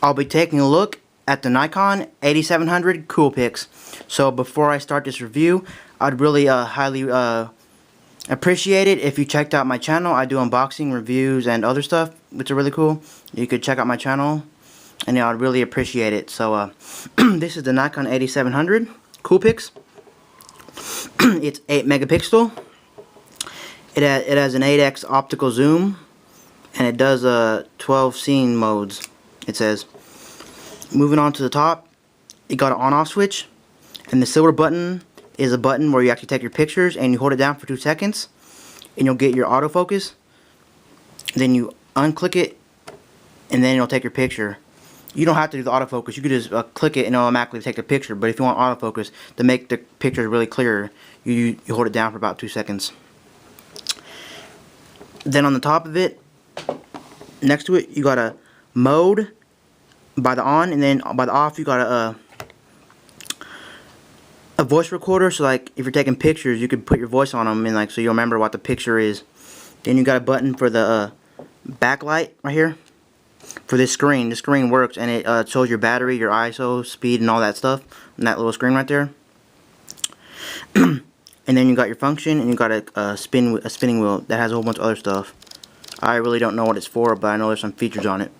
I'll be taking a look at the Nikon 8700 Coolpix. So before I start this review, I'd really highly appreciate it if you checked out my channel. I do unboxing, reviews, and other stuff, which are really cool. You could check out my channel, and I'd really appreciate it. So this is the Nikon 8700 Coolpix. It's 8 megapixel. It has an 8x optical zoom, and it does 12 scene modes, it says. Moving on to the top, you got an on-off switch, and the silver button is a button where you actually take your pictures and you hold it down for 2 seconds and you'll get your autofocus. Then you unclick it and then it'll take your picture. You don't have to do the autofocus, you could just click it and it'll automatically take the picture, but if you want autofocus to make the picture really clear, you hold it down for about 2 seconds. Then on the top of it, next to it, you got a mode by the on, and then by the off you got a voice recorder, so like if you're taking pictures you could put your voice on them and like so you'll remember what the picture is. Then you got a button for the backlight right here for this screen. The screen works and it shows your battery, your ISO, speed, and all that stuff on that little screen right there. And then you got your function, and you got a spinning wheel that has a whole bunch of other stuff. I really don't know what it's for, but I know there's some features on it.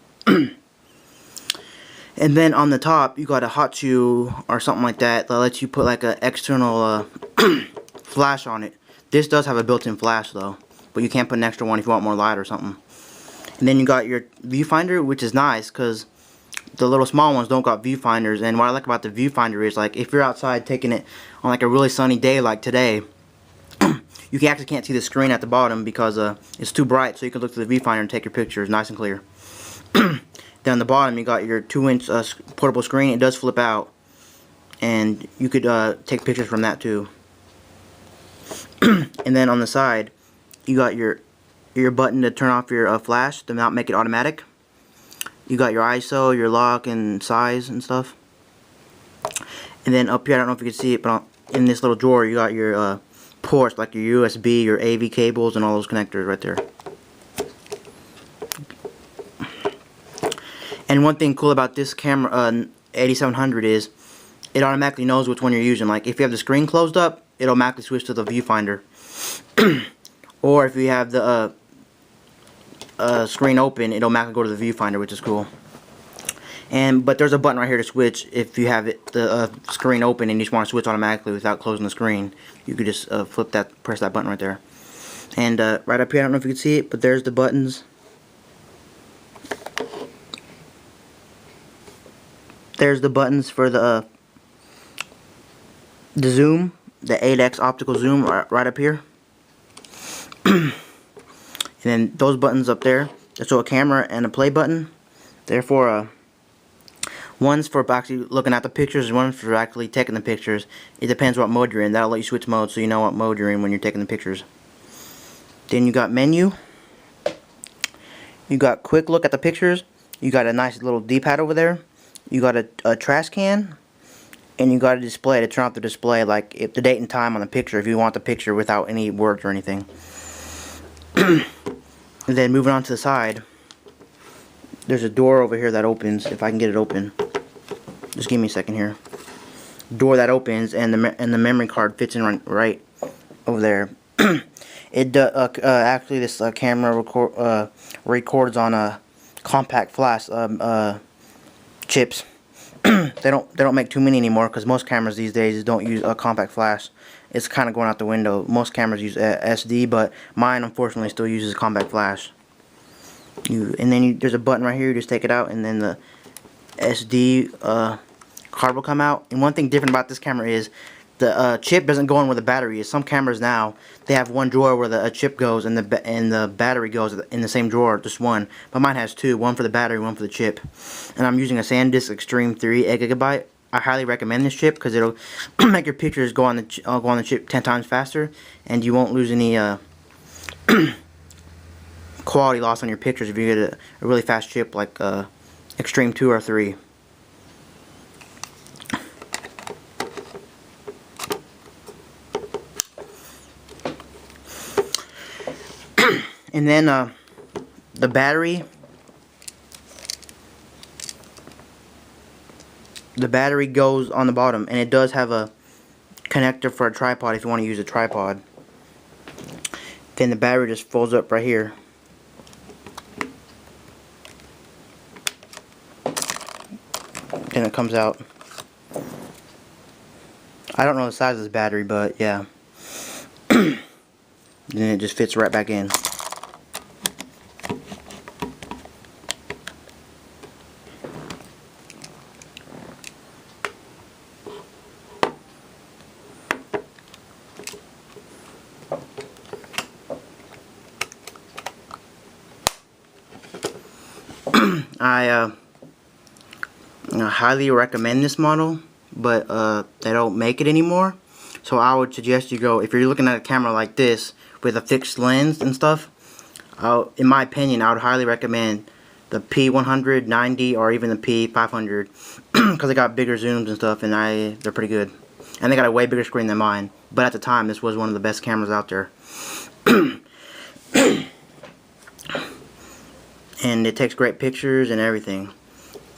And then on the top, you got a hot shoe or something like that that lets you put like an external flash on it. This does have a built-in flash though, but you can't put an extra one if you want more light or something. And then you got your viewfinder, which is nice because the little small ones don't got viewfinders. And what I like about the viewfinder is like if you're outside taking it on like a really sunny day like today, you actually can't see the screen at the bottom because it's too bright, so you can look through the viewfinder and take your pictures nice and clear. Then on the bottom you got your 2-inch portable screen. It does flip out, and you could take pictures from that too. And then on the side you got your button to turn off your flash to not make it automatic. You got your ISO, your lock, and size and stuff. And then up here, I don't know if you can see it, but in this little drawer you got your ports like your USB, your AV cables, and all those connectors right there. And one thing cool about this camera, 8700, is it automatically knows which one you're using. Like if you have the screen closed up, it'll automatically switch to the viewfinder. Or if you have the screen open, it'll automatically go to the viewfinder, which is cool. But there's a button right here to switch if you have the screen open and you just want to switch automatically without closing the screen. You could just press that button right there. And right up here, I don't know if you can see it, but there's the buttons. There's the buttons for the zoom, the 8x optical zoom right up here. And then those buttons up there, that's a camera and a play button. Therefore, one's for actually looking at the pictures and one's for actually taking the pictures. It depends what mode you're in. That'll let you switch modes so you know what mode you're in when you're taking the pictures. Then you got menu. You got quick look at the pictures. You got a nice little D-pad over there. You got a trash can. And you got a display to turn off the display, like if the date and time on the picture if you want the picture without any words or anything. And then moving on to the side, there's a door over here that opens, if I can get it open. Just give me a second here. Door that opens, and the memory card fits in right over there. Actually, this camera records on a compact flash chips. They don't make too many anymore because most cameras these days don't use a compact flash. It's kind of going out the window. Most cameras use SD, but mine unfortunately still uses compact flash. There's a button right here. You just take it out, and then the SD card will come out. And one thing different about this camera is the chip doesn't go in where the battery is. Some cameras now, they have one drawer where the chip goes and the battery goes in the same drawer, just one. But mine has two, one for the battery, one for the chip. And I'm using a SanDisk Extreme 3 8GB. I highly recommend this chip because it'll make your pictures go on the chip 10 times faster, and you won't lose any quality loss on your pictures if you get a really fast chip like Extreme 2 or 3. And then the battery the battery goes on the bottom, and it does have a connector for a tripod if you want to use a tripod. Then the battery just folds up right here. Then it comes out. I don't know the size of this battery, but yeah. Then it just fits right back in. I highly recommend this model, but they don't make it anymore. So I would suggest you go, if you're looking at a camera like this with a fixed lens and stuff, in my opinion, I would highly recommend the P100, 90, or even the P500 because they got bigger zooms and stuff, and they're pretty good. And they got a way bigger screen than mine. But at the time, this was one of the best cameras out there. And it takes great pictures and everything.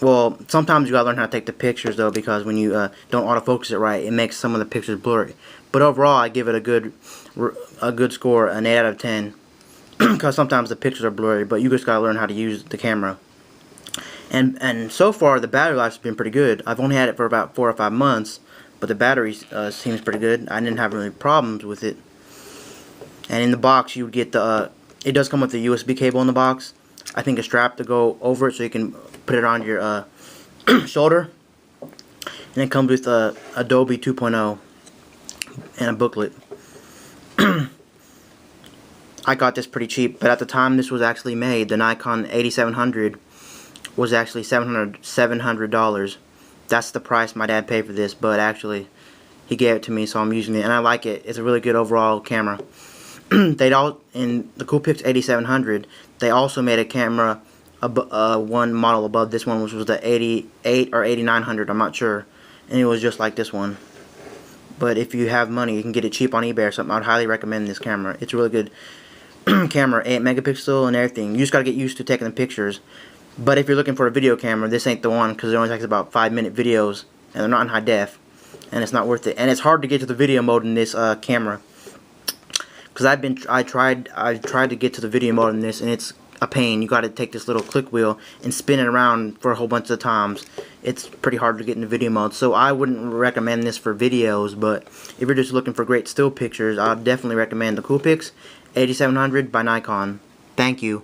Well, sometimes you gotta learn how to take the pictures though, because when you don't autofocus it right, it makes some of the pictures blurry. But overall, I give it a good score, an 8 out of 10, because sometimes the pictures are blurry. But you just gotta learn how to use the camera. And so far, the battery life's been pretty good. I've only had it for about 4 or 5 months, but the battery seems pretty good. I didn't have any problems with it. And in the box, you would get the. It does come with the USB cable in the box. I think a strap to go over it so you can put it on your shoulder. And it comes with Adobe 2.0 and a booklet. I got this pretty cheap, but at the time this was actually made, the Nikon 8700 was actually $700. That's the price my dad paid for this, but actually he gave it to me, so I'm using it, and I like it. It's a really good overall camera. In the Coolpix 8700, they also made a camera, one model above this one, which was the 88 or 8900, I'm not sure, and it was just like this one. But if you have money, you can get it cheap on eBay or something. I'd highly recommend this camera. It's a really good camera, 8 megapixel and everything. You just gotta get used to taking the pictures. But if you're looking for a video camera, this ain't the one, because it only takes about 5-minute videos, and they're not in high def, and it's not worth it. And it's hard to get to the video mode in this camera. Because I tried to get to the video mode in this, and it's a pain. You got to take this little click wheel and spin it around for a whole bunch of times. It's pretty hard to get into video mode. So I wouldn't recommend this for videos, but if you're just looking for great still pictures, I'd definitely recommend the Coolpix 8700 by Nikon. Thank you.